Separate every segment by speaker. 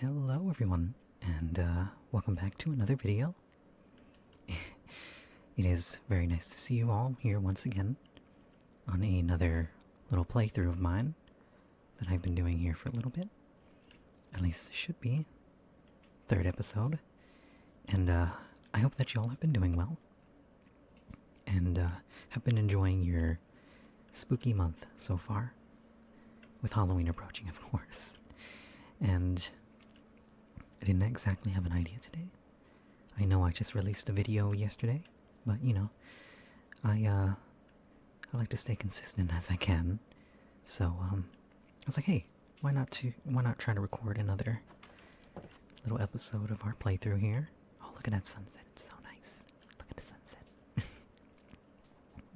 Speaker 1: Hello everyone, and welcome back to another video. It is very nice to see you all here once again on another little playthrough of mine that I've been doing here for a little bit. At least it should be. Third episode. And I hope that you all have been doing well. And have been enjoying your spooky month so far. With Halloween approaching, of course. And I didn't exactly have an idea today. I know I just released a video yesterday, but you know, I like to stay consistent as I can. So I was like, hey, why not try to record another little episode of our playthrough here? Oh, look at that sunset. It's so nice. Look at the sunset.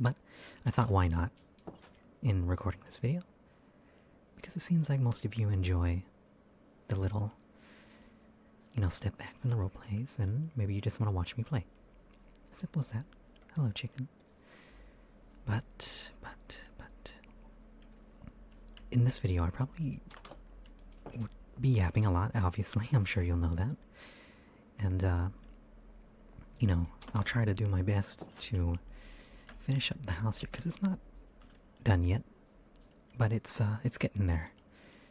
Speaker 1: But I thought, why not in recording this video? Because it seems like most of you enjoy the little, step back from the role plays, and maybe you just want to watch me play. Simple as that. Hello, chicken. But in this video, I probably would be yapping a lot, obviously. I'm sure you'll know that. And, I'll try to do my best to finish up the house here, because it's not done yet. But it's getting there.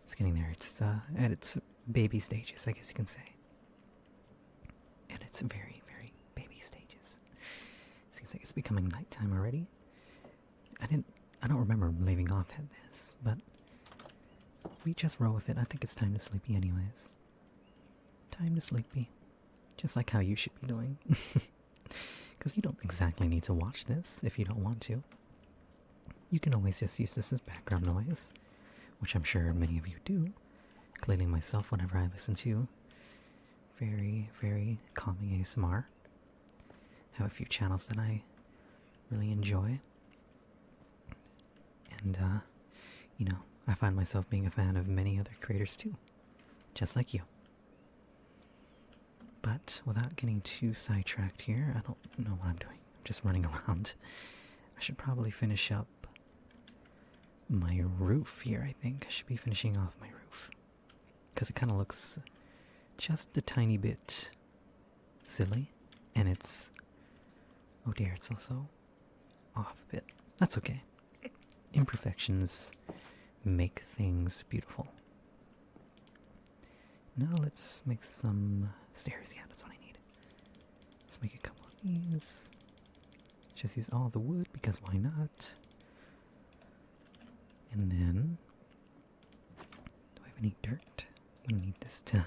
Speaker 1: It's getting there. It's at its baby stages, I guess you can say. And it's very, very baby stages. Seems like it's becoming nighttime already. I don't remember leaving off at this, but we just roll with it. I think it's time to sleepy anyways. Time to sleepy. Just like how you should be doing. Because you don't exactly need to watch this if you don't want to. You can always just use this as background noise, which I'm sure many of you do, including myself whenever I listen to very, very calming ASMR. Have a few channels that I really enjoy. And, I find myself being a fan of many other creators too, just like you. But without getting too sidetracked here, I don't know what I'm doing. I'm just running around. I should probably finish up my roof here, I think. I should be finishing off my roof. Because it kind of looks just a tiny bit silly. And it's... oh dear, it's also off a bit. That's okay. Imperfections make things beautiful. Now let's make some stairs. Yeah, that's what I need. Let's make a couple of these. Just use all the wood, because why not? And then, do I have any dirt? We need this to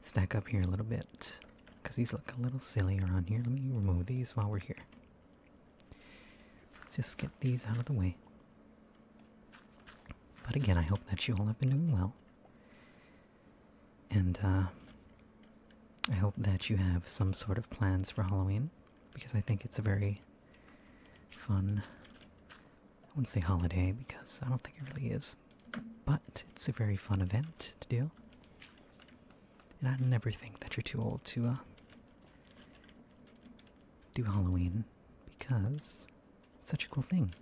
Speaker 1: stack up here a little bit, because these look a little silly around here. Let me remove these while we're here. Let's just get these out of the way. But again, I hope that you all have been doing well. And I hope that you have some sort of plans for Halloween, because I think it's a very fun, I wouldn't say holiday, because I don't think it really is, but it's a very fun event to do. And I never think that you're too old to do Halloween, because it's such a cool thing.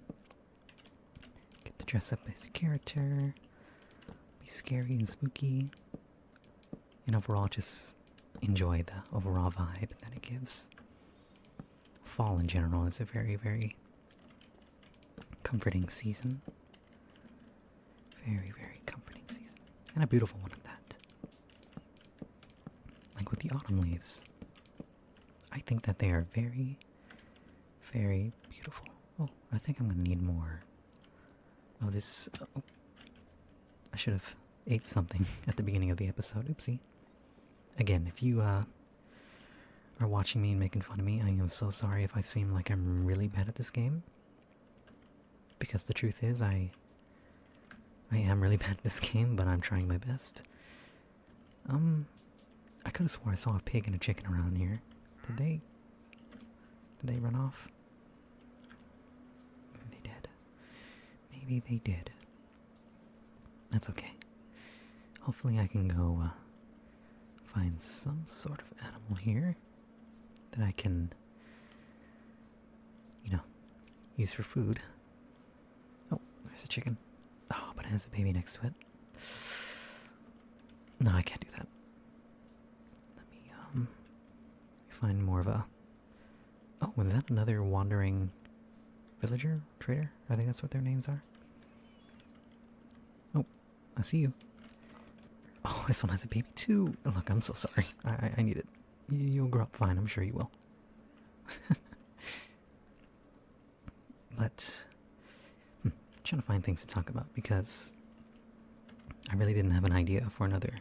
Speaker 1: Get to dress up as a character, be scary and spooky, and overall just enjoy the overall vibe that it gives. Fall in general is a very, very comforting season. Very, very comforting season. And a beautiful one at that. Like with the autumn leaves. I think that they are very, very beautiful. Oh, I think I'm going to need more of this. Oh, I should have ate something at the beginning of the episode. Oopsie. Again, if you are watching me and making fun of me, I am so sorry if I seem like I'm really bad at this game. Because the truth is, I am really bad at this game, but I'm trying my best. I could have swore I saw a pig and a chicken around here. Did they run off? Maybe they did. Maybe they did. That's okay. Hopefully I can go find some sort of animal here that I can, use for food. Oh, there's a chicken. Oh, but it has a baby next to it. No, I can't do that. find more of a... Oh, was that another wandering villager? Trader? I think that's what their names are. Oh, I see you. Oh, this one has a baby too. Look, I'm so sorry. I need it. You'll grow up fine, I'm sure you will. But, trying to find things to talk about because I really didn't have an idea for another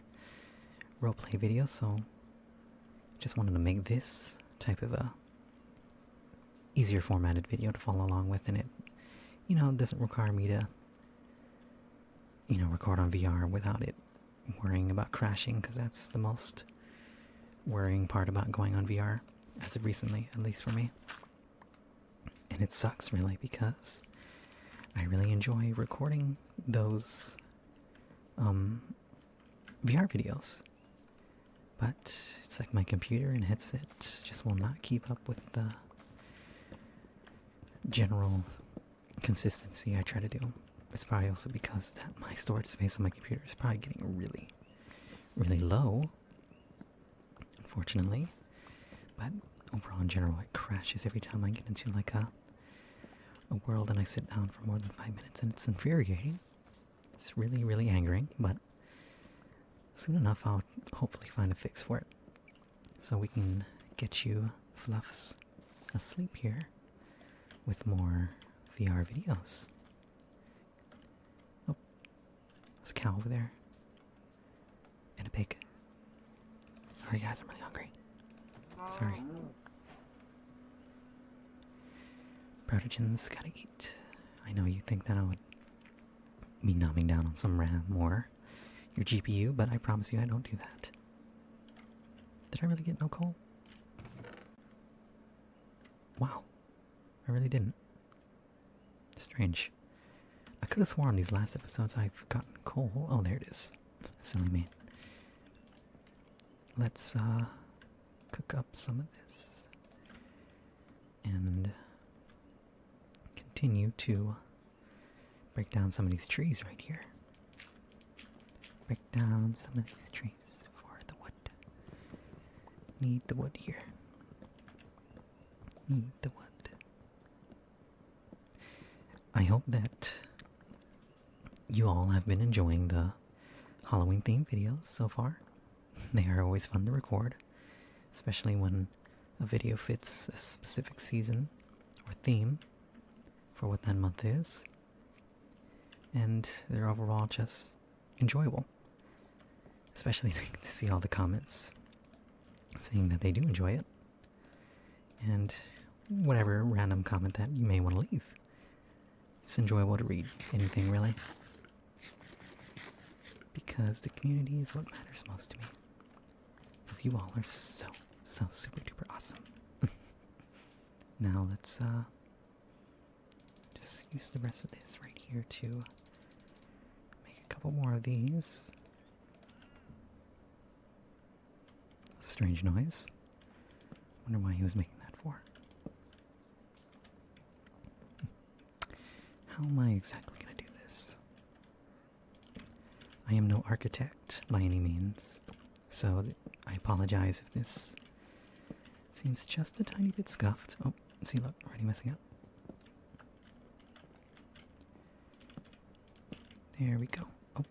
Speaker 1: roleplay video, so just wanted to make this type of a easier formatted video to follow along with, and it, doesn't require me to, record on VR without it worrying about crashing, because that's the most worrying part about going on VR as of recently, at least for me. And it sucks really because I really enjoy recording those VR videos. But it's like my computer and headset just will not keep up with the general consistency I try to do. It's probably also because that my storage space on my computer is probably getting really, really low, unfortunately. But overall, in general, it crashes every time I get into like a world and I sit down for more than 5 minutes, and it's infuriating. It's really, really angering, but soon enough I'll hopefully find a fix for it. So we can get you fluffs asleep here with more VR videos. Oh, there's a cow over there. And a pig. Sorry guys, I'm really hungry. Sorry. Protogen's gotta eat. I know you think that I would be numbing down on some RAM or your GPU, but I promise you I don't do that. Did I really get no coal? Wow. I really didn't. Strange. I could have sworn these last episodes I've gotten coal. Oh, there it is. Silly me. Let's cook up some of this and continue to break down some of these trees right here. Break down some of these trees for the wood. Need the wood here. Need the wood. I hope that you all have been enjoying the Halloween themed videos so far. They are always fun to record, especially when a video fits a specific season or theme for what that month is. And they're overall just enjoyable. Especially to see all the comments saying that they do enjoy it. And whatever random comment that you may want to leave. It's enjoyable to read anything really. Because the community is what matters most to me. Because you all are so super duper awesome. Now let's just use the rest of this right here to make a couple more of these. That's a strange noise. Wonder why he was making that for. How am I exactly going to do this? I am no architect by any means, so I apologize if this seems just a tiny bit scuffed. Oh, see, look, already messing up. There we go. Oh.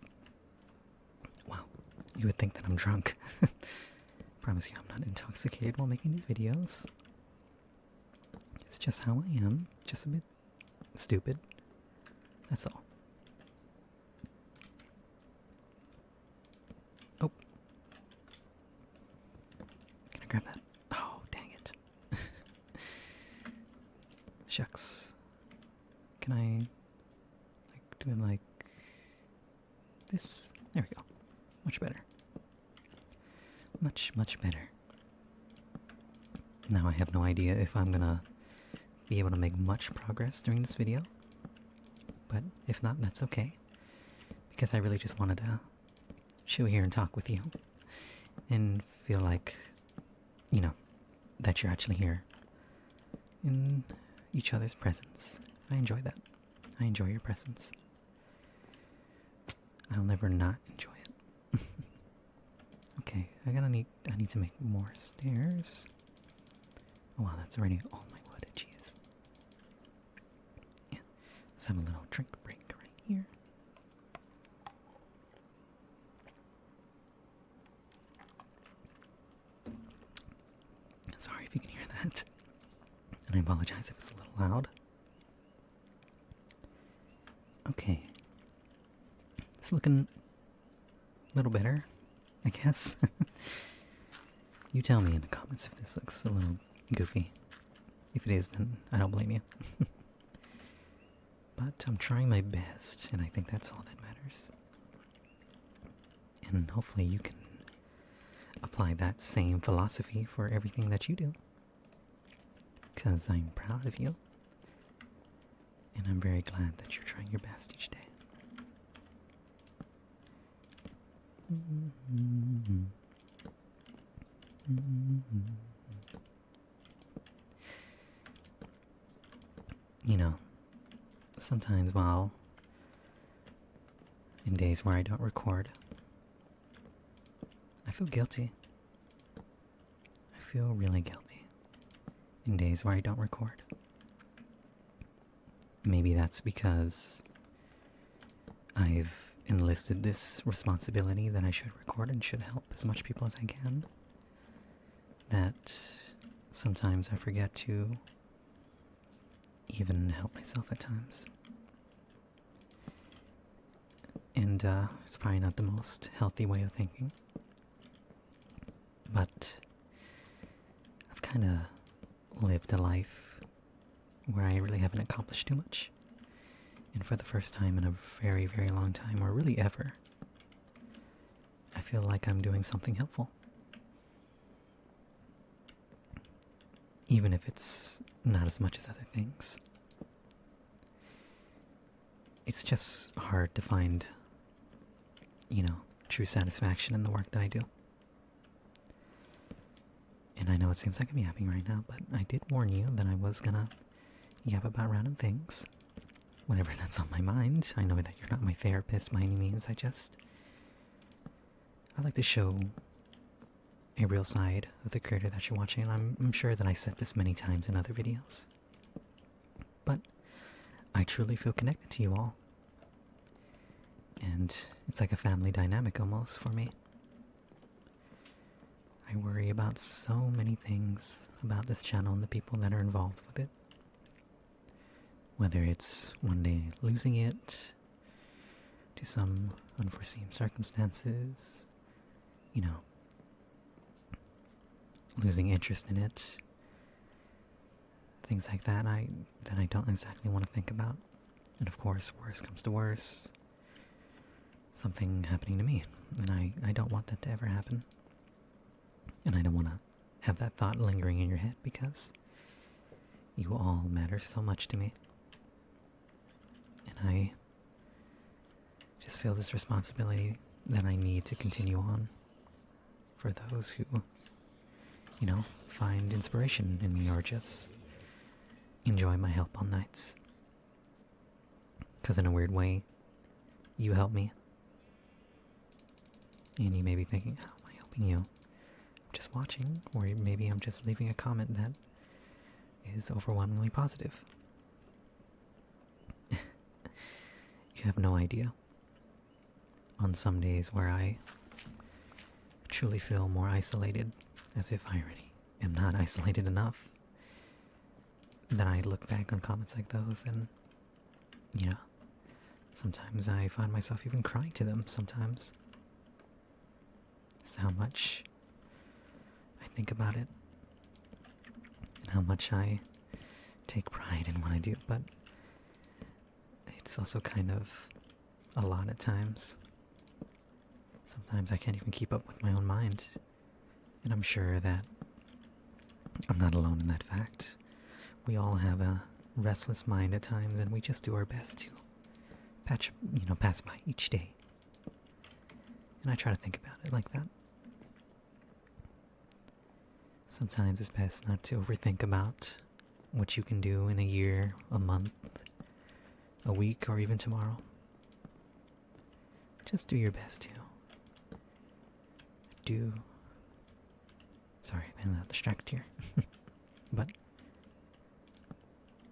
Speaker 1: Wow. You would think that I'm drunk. Promise you I'm not intoxicated while making these videos. It's just how I am. Just a bit stupid. That's all. Oh. Can I grab that? Oh, dang it. Shucks. Can I do it like this? There we go. Much better. Much better. Now I have no idea if I'm gonna be able to make much progress during this video. But if not, that's okay. Because I really just wanted to chill here and talk with you. And feel like, that you're actually here. In each other's presence. I enjoy that. I enjoy your presence. I'll never not enjoy it. Okay, I need to make more stairs. Oh wow, that's already all my wood. Jeez. Yeah. Let's have a little drink break right here. Sorry if you can hear that. And I apologize if it's a little loud. Okay. It's looking a little better, I guess. You tell me in the comments if this looks a little goofy. If it is, then I don't blame you. But I'm trying my best, and I think that's all that matters. And hopefully you can apply that same philosophy for everything that you do. Because I'm proud of you. And I'm very glad that you're trying your best each day. You know, sometimes while in days where I don't record, I feel guilty. I feel really guilty in days where I don't record. Maybe that's because I've enlisted this responsibility that I should record and should help as much people as I can, that sometimes I forget to even help myself at times. And it's probably not the most healthy way of thinking, but I've kind of lived a life where I really haven't accomplished too much. And for the first time in a very, very long time, or really ever, I feel like I'm doing something helpful. Even if it's not as much as other things. It's just hard to find, true satisfaction in the work that I do. And I know it seems like I'm yapping right now, but I did warn you that I was gonna yap about random things. Whenever that's on my mind. I know that you're not my therapist by any means. I like to show a real side of the creator that you're watching, and I'm sure that I said this many times in other videos. But I truly feel connected to you all. And it's like a family dynamic almost for me. I worry about so many things about this channel and the people that are involved with it. Whether it's one day losing it to some unforeseen circumstances, losing interest in it, things like that I don't exactly want to think about. And of course, worse comes to worse, something happening to me, and I don't want that to ever happen. And I don't want to have that thought lingering in your head, because you all matter so much to me. And I just feel this responsibility that I need to continue on for those who, find inspiration in me or just enjoy my help on nights. Because in a weird way, you help me. And you may be thinking, how am I helping you? I'm just watching, or maybe I'm just leaving a comment that is overwhelmingly positive. You have no idea. On some days where I truly feel more isolated, as if I already am not isolated enough, then I look back on comments like those and, sometimes I find myself even crying to them sometimes. It's how much I think about it and how much I take pride in what I do, but it's also kind of a lot at times. Sometimes I can't even keep up with my own mind. And I'm sure that I'm not alone in that fact. We all have a restless mind at times, and we just do our best to pass by each day. And I try to think about it like that. Sometimes it's best not to overthink about what you can do in a year, a month, a week, or even tomorrow. Just do your best to sorry, I'm a little distracted here. But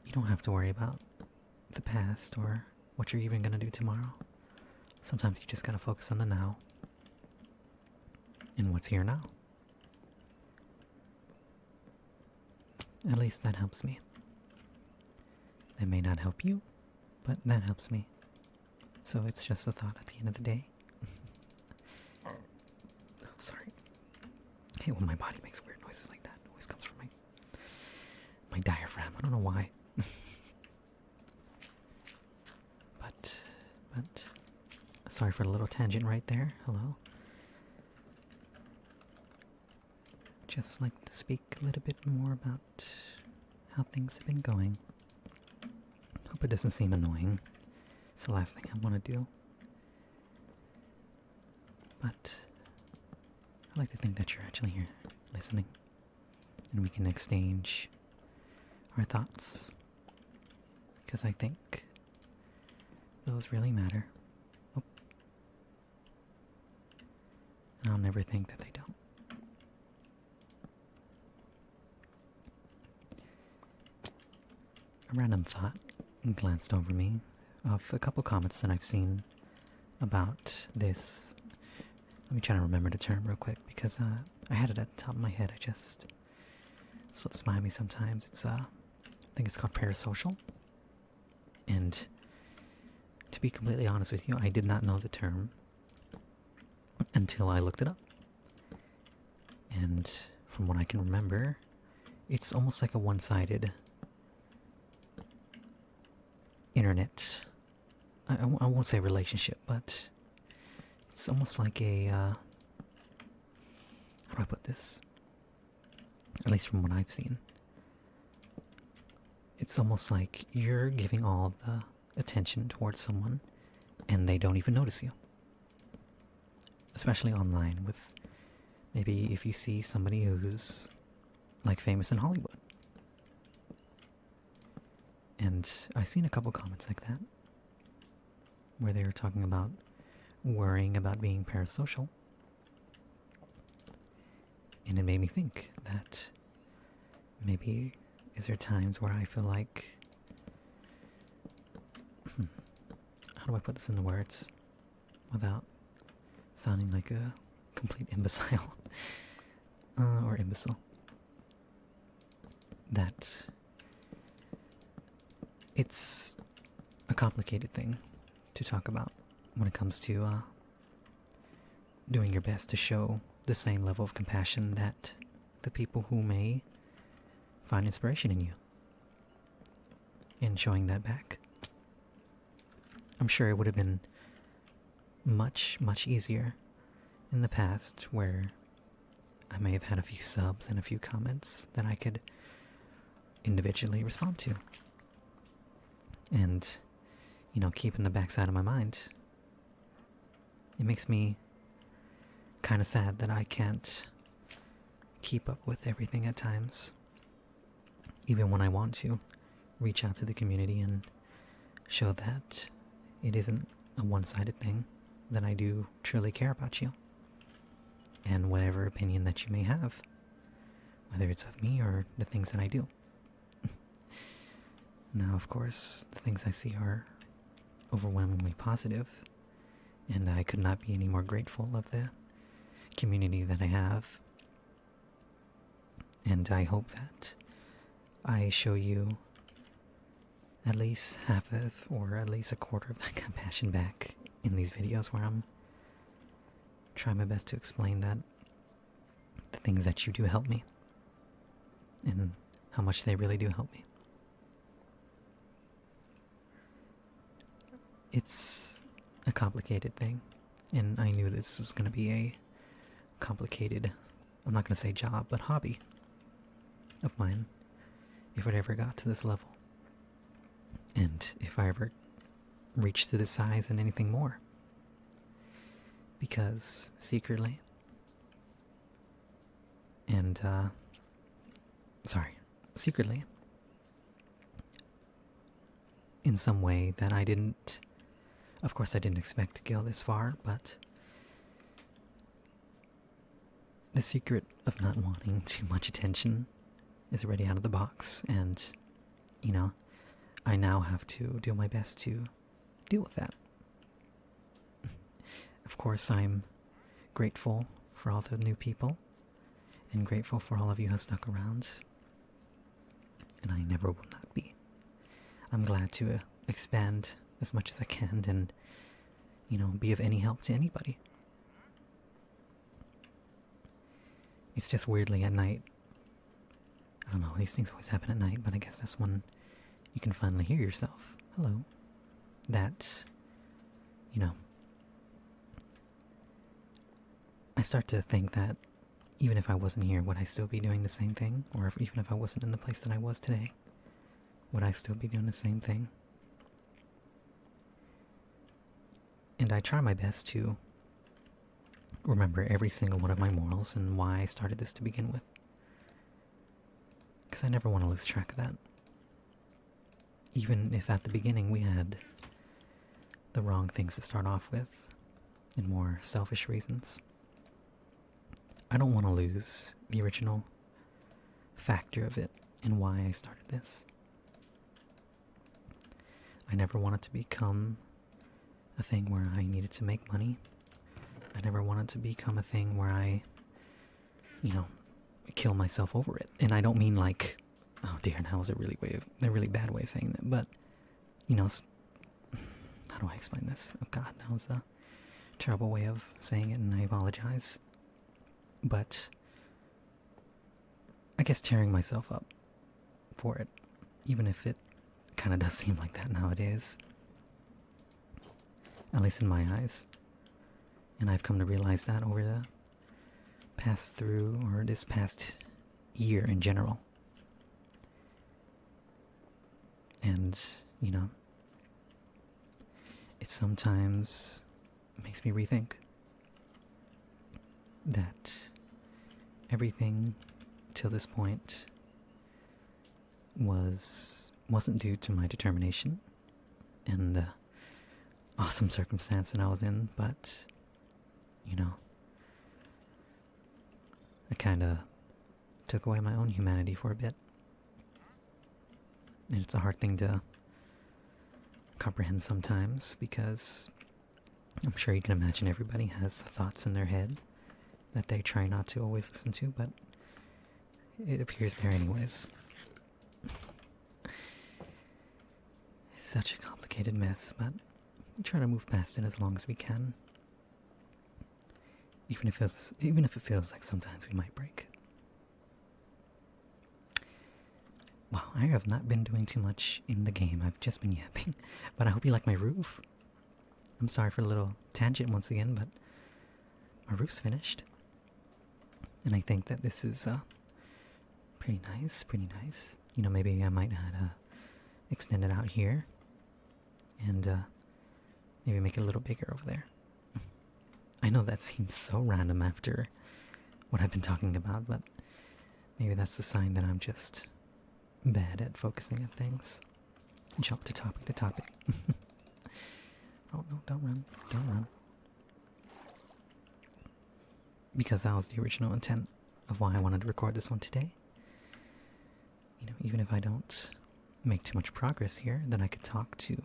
Speaker 1: you don't have to worry about the past or what you're even gonna do tomorrow. Sometimes you just gotta focus on the now and what's here now. At least that helps me. That may not help you, but that helps me. So it's just a thought at the end of the day. Oh, sorry. I hate when my body makes weird noises like that. It always comes from my diaphragm. I don't know why. but sorry for the little tangent right there. Hello. Just like to speak a little bit more about how things have been going. Hope it doesn't seem annoying. It's the last thing I want to do. But I like to think that you're actually here listening. And we can exchange our thoughts. Because I think those really matter. Oh. And I'll never think that they don't. A random thought glanced over me of a couple comments that I've seen about this. Let me try to remember the term real quick because I had it at the top of my head. It just slips by me sometimes. It's I think it's called Parasocial. And to be completely honest with you, I did not know the term until I looked it up. And from what I can remember, it's almost like a one-sided internet. I won't say relationship, but it's almost like a how do I put this? At least from what I've seen, it's almost like you're giving all the attention towards someone and they don't even notice you. Especially online, with maybe if you see somebody who's like famous in Hollywood. And I've seen a couple comments like that, where they were talking about worrying about being parasocial. And it made me think that maybe is there times where I feel like, how do I put this into words without sounding like a complete imbecile or imbecile? That it's a complicated thing to talk about when it comes to doing your best to show the same level of compassion that the people who may find inspiration in you, and showing that back. I'm sure it would have been much, much easier in the past where I may have had a few subs and a few comments that I could individually respond to. And, you know, keep in the backside of my mind. It makes me kind of sad that I can't keep up with everything at times. Even when I want to reach out to the community and show that it isn't a one-sided thing, that I do truly care about you. And whatever opinion that you may have, whether it's of me or the things that I do. Now, of course, the things I see are overwhelmingly positive, and I could not be any more grateful of the community that I have. And I hope that I show you at least half of, or at least a quarter of that compassion back in these videos where I'm trying my best to explain that the things that you do help me, and how much they really do help me. It's a complicated thing, and I knew this was going to be a complicated, I'm not going to say job, but hobby of mine, if it ever got to this level. And if I ever reached to this size and anything more. Because secretly, and, secretly, in some way that I didn't, of course I didn't expect to go this far, but the secret of not wanting too much attention is already out of the box, and, you know, I now have to do my best to deal with that. Of course, I'm grateful for all the new people, and grateful for all of you who have stuck around, and I never will not be. I'm glad to expand as much as I can and, you know, be of any help to anybody. It's just weirdly at night. I don't know, these things always happen at night, but I guess that's when you can finally hear yourself. Hello. That, you know, I start to think that even if I wasn't here, would I still be doing the same thing? Or even if I wasn't in the place that I was today, would I still be doing the same thing? And I try my best to remember every single one of my morals and why I started this to begin with. Because I never want to lose track of that. Even if at the beginning we had the wrong things to start off with, and more selfish reasons. I don't want to lose the original factor of it and why I started this. I never wanted to become a thing where I needed to make money. I never wanted to become a thing where I, you know, kill myself over it. And I don't mean like, oh dear, that was a really bad way of saying that, but, you know, how do I explain this? Oh god, that was a terrible way of saying it, and I apologize. But I guess tearing myself up for it, even if it kind of does seem like that nowadays, at least in my eyes. And I've come to realize that over the this past year in general. And, you know, it sometimes makes me rethink that everything till this point wasn't due to my determination and the awesome circumstance that I was in, but, you know, I kind of took away my own humanity for a bit. And it's a hard thing to comprehend sometimes, because I'm sure you can imagine everybody has thoughts in their head that they try not to always listen to, but it appears there anyways. It's such a complicated mess, but we try to move past it as long as we can. Even if it feels like sometimes we might break. Wow, I have not been doing too much in the game. I've just been yapping. But I hope you like my roof. I'm sorry for the little tangent once again, but my roof's finished. And I think that this is pretty nice. You know, maybe I might extend it out here. And maybe make it a little bigger over there. I know that seems so random after what I've been talking about, but maybe that's the sign that I'm just bad at focusing on things. Jump to topic. Oh no, don't run. Because that was the original intent of why I wanted to record this one today. You know, even if I don't make too much progress here, then I could talk to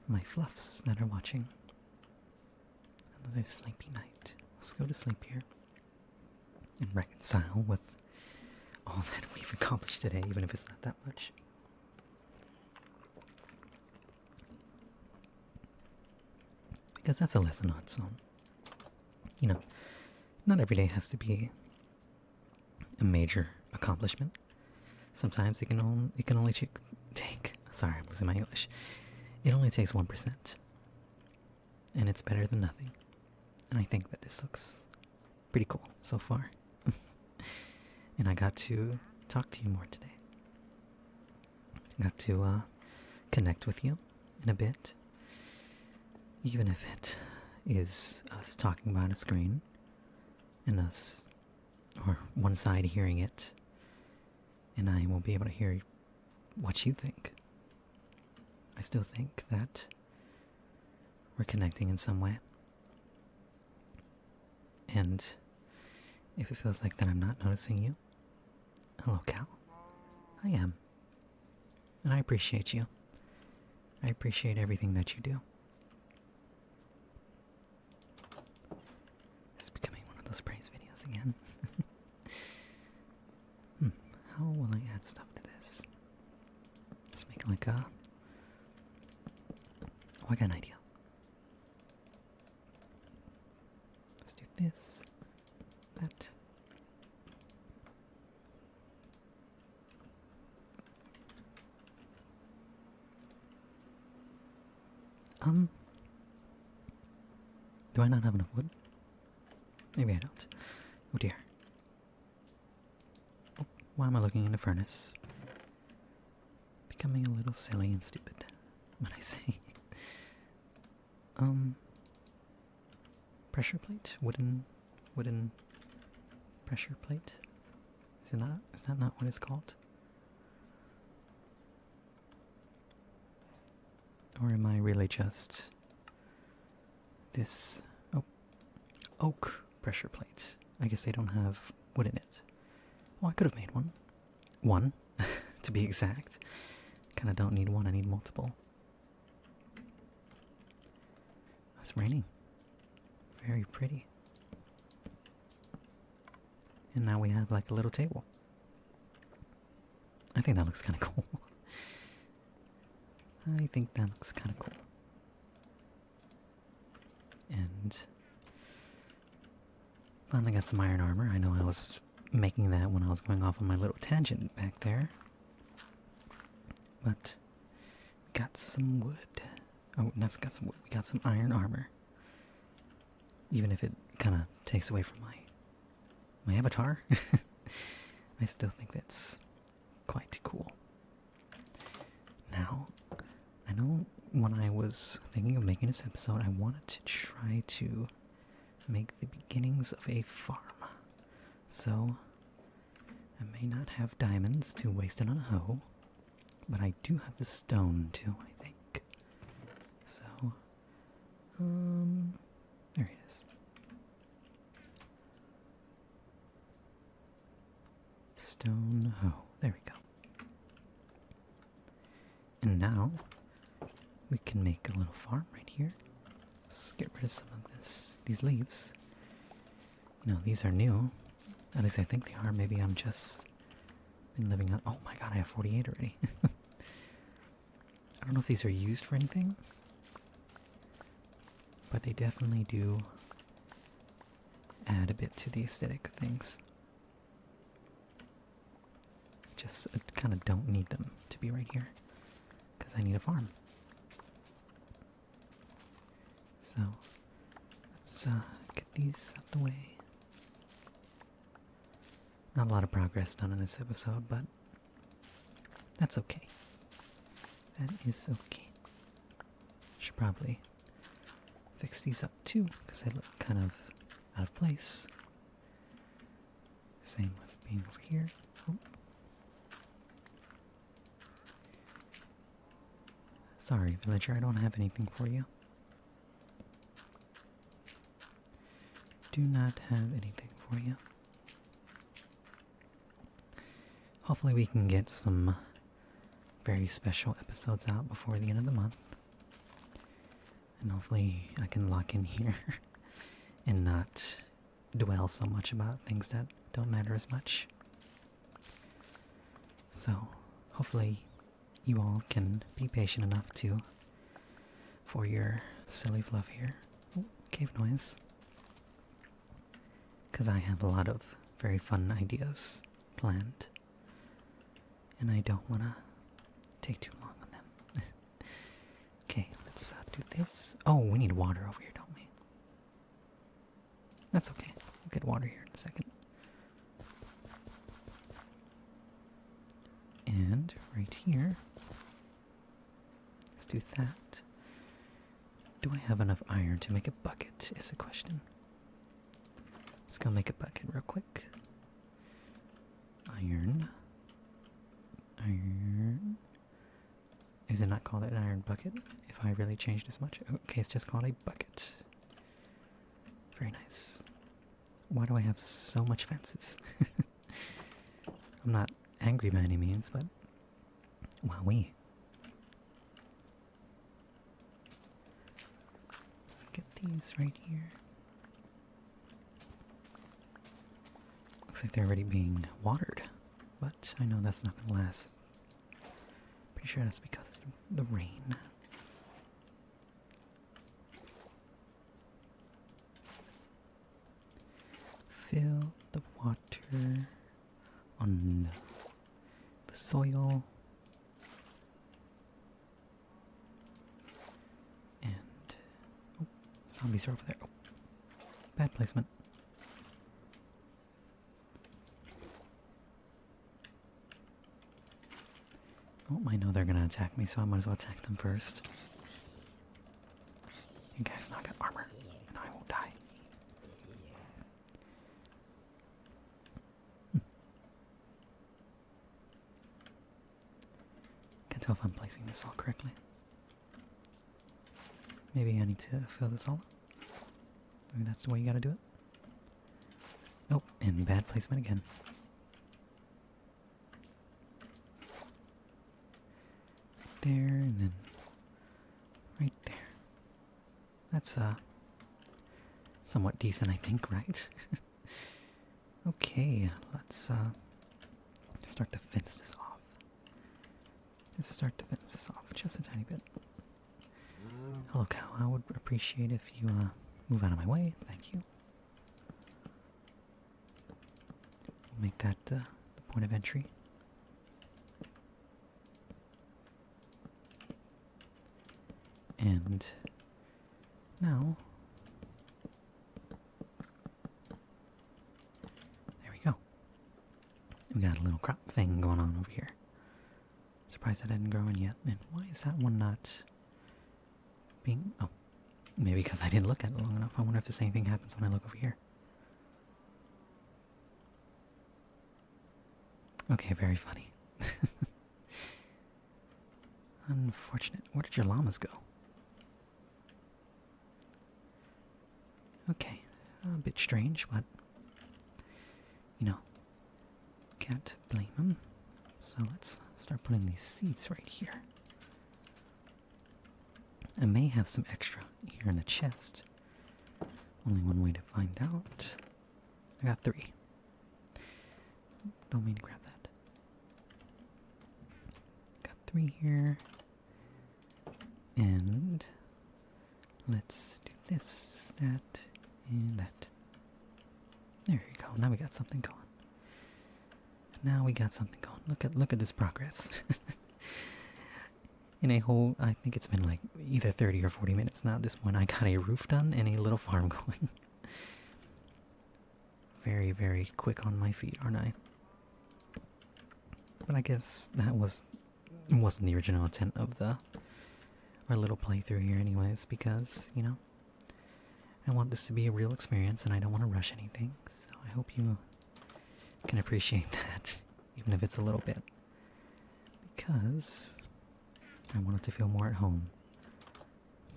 Speaker 1: my fluffs that are watching. Another sleepy night. Let's go to sleep here and reconcile with all that we've accomplished today, even if it's not that much. Because that's a lesson on its own. You know, not every day has to be a major accomplishment. Sometimes it can only take. Sorry, I'm losing my English. It only takes 1%, and it's better than nothing. And I think that this looks pretty cool so far. And I got to talk to you more today. I got to connect with you in a bit. Even if it is us talking behind a screen and us, or one side hearing it, and I won't be able to hear what you think. I still think that we're connecting in some way. And if it feels like that I'm not noticing you, Hello, cow. I am. And I appreciate you. I appreciate everything that you do. It's becoming one of those praise videos again. How will I add stuff to this? Let's make it like a... Oh, I got an idea. Let's do this, that. Do I not have enough wood? Maybe I don't. Oh dear. Oh, why am I looking in the furnace? Becoming a little silly and stupid, when I say. Pressure plate? Wooden pressure plate? Is it not? Is that not what it's called? Or am I really just this oak pressure plate? I guess they don't have wood in it. Well, I could have made one. One, to be exact. Kind of don't need one, I need multiple. It's raining. Very pretty. And now we have like a little table. I think that looks kind of cool. I think that looks kind of cool. And finally got some iron armor. I know I was making that when I was going off on my little tangent back there. But got some wood. Oh, not got some wood. We got some iron armor. Even if it kind of takes away from my avatar, I still think that's quite cool. Now, I know when I was thinking of making this episode, I wanted to try to make the beginnings of a farm. So, I may not have diamonds to waste it on a hoe, but I do have the stone too, I think. So, there it is. Stone hoe. There we go. And now we can make a little farm right here. Let's get rid of some of these leaves. You know, these are new. At least I think they are. Maybe I'm just been living on. Oh my god, I have 48 already. I don't know if these are used for anything, but they definitely do add a bit to the aesthetic of things. Just kind of don't need them to be right here because I need a farm. So let's get these out the way. Not a lot of progress done in this episode, but that's okay. That is okay. Should probably fix these up too because they look kind of out of place. Same with being over here. Oh. Sorry, villager, I don't have anything for you. Do not have anything for you. Hopefully we can get some very special episodes out before the end of the month. And hopefully I can lock in here and not dwell so much about things that don't matter as much. So, hopefully you all can be patient enough for your silly fluff here. Oh, cave noise. Because I have a lot of very fun ideas planned. And I don't want to take too long on them. Okay, let's do this. Oh, we need water over here, don't we? That's okay. We'll get water here in a second. And right here, let's do that. Do I have enough iron to make a bucket is the question. Let's go make a bucket real quick. Iron. Iron. Is it not called an iron bucket? If I really changed as much? Okay, it's just called a bucket. Very nice. Why do I have so much fences? I'm not angry by any means, but wowee. Let's get these right here. Looks like they're already being watered, but I know that's not gonna last. Pretty sure that's because of the rain. Fill the water on the soil. And oh, zombies are over there. Oh, bad placement. Oh, I know they're gonna attack me, so I might as well attack them first. You guys now got armor, and I won't die. Can't tell if I'm placing this all correctly. Maybe I need to fill this all up. Maybe that's the way you gotta do it. Oh, and bad placement again. There, and then right there. That's somewhat decent, I think, right? Okay, let's start to fence this off. Just start to fence this off just a tiny bit. Hello, cow. I would appreciate if you move out of my way. Thank you. We'll make that the point of entry. And now, there we go. We got a little crop thing going on over here. Surprised that didn't grow in yet. And why is that one not being... Oh, maybe because I didn't look at it long enough. I wonder if the same thing happens when I look over here. Okay, very funny. Unfortunate. Where did your llamas go? Okay, a bit strange, but, you know, can't blame them. So let's start putting these seeds right here. I may have some extra here in the chest. Only one way to find out. I got 3. Don't mean to grab that. Got 3 here. And let's do this, that, and that. There you go. Now we got something going. Now we got something going. Look at this progress. In a whole, I think it's been like either 30 or 40 minutes now at this point. I got a roof done and a little farm going. Very, very quick on my feet, aren't I? But I guess that wasn't the original intent of our little playthrough here anyways, because, you know, I want this to be a real experience and I don't want to rush anything, so I hope you can appreciate that, even if it's a little bit, because I wanted to feel more at home.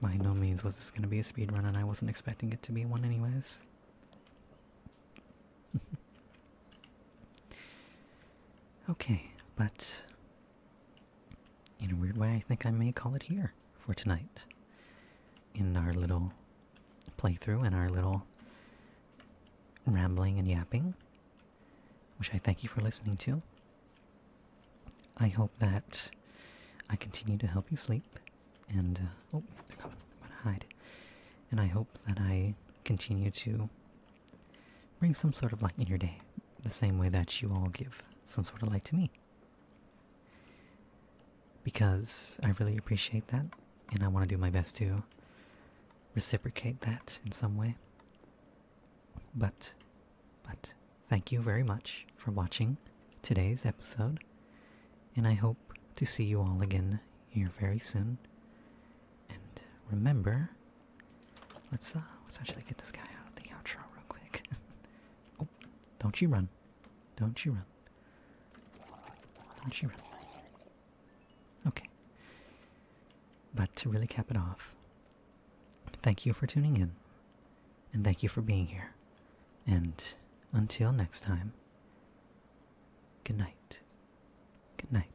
Speaker 1: By no means was this going to be a speedrun, and I wasn't expecting it to be one anyways. Okay, but in a weird way, I think I may call it here for tonight. In our little playthrough and our little rambling and yapping, which I thank you for listening to. I hope that I continue to help you sleep, and oh, they're coming. I'm about to hide. And I hope that I continue to bring some sort of light in your day, the same way that you all give some sort of light to me. Because I really appreciate that, and I want to do my best to reciprocate that in some way. But thank you very much for watching today's episode, and I hope to see you all again here very soon. And remember, let's actually get this guy out of the outro real quick. Oh, don't you run. Don't you run. Don't you run. Okay. But to really cap it off, thank you for tuning in, and thank you for being here. And until next time, Good night. Good night.